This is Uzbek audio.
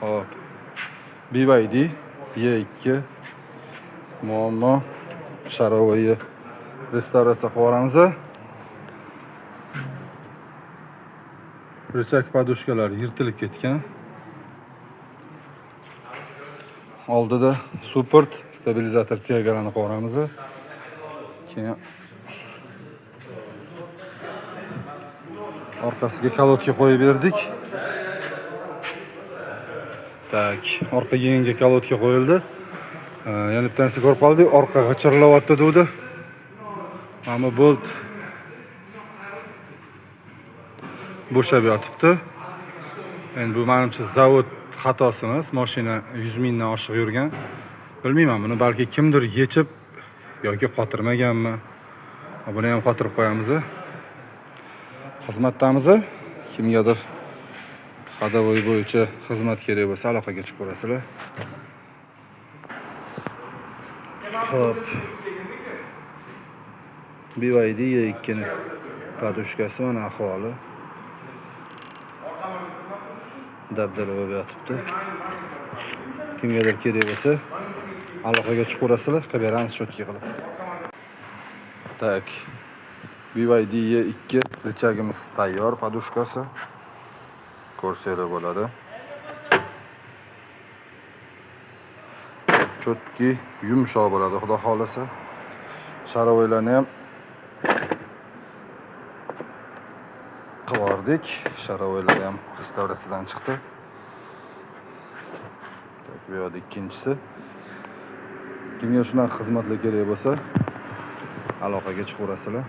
Hop. BYD E2 muammo sharovoyi restavratsiya qilib yuboramiz. Rechak podushkalar yirtilib ketgan. Oldida support stabilizator tiyagalarni qo'yamiz. Keyin orqasiga kalotka qo'yib berdik. Tak, orqaga yangi kalotka qo'yildi. Yana bittanisi ko'rib qoldik, orqa g'ichirlayapti dedi. Ammo bolt bo'shab yotibdi. Endi bu menimcha zavod xatosi emas, mashina 100 mingdan oshiq yurgan. Bilmayman, buni balki kimdir yechib yoki qotirmaganmi. Buni ham qotirib qo'yamiz. Xizmatdamiz. Kimgadir xadovoy bo'yicha xizmat kerak bo'lsa, aloqaga chiqib ko'rasizlar. Hop. BYD E2 ning podushkasi mana ahvoli. Dabdala bo'lib yotibdi. Kimgadir kerak bo'lsa, aloqaga chiqib ko'rasizlar, qilib beramiz cho'tki qilib. Tak. BYD E2 rechagimiz tayyor, podushkasi. Ko'rsanglar bo'ladi. Cho'tki yumshoq bo'ladi, xudo xolasa. Sharovoylarni ham qildik. Sharovoylar ham restavratsiyadan chiqdi. Tak, bu yoqda ikkinchisi. Kimga shunaqa xizmatlar kerak bo'lsa, aloqaga chiqaverasizlar.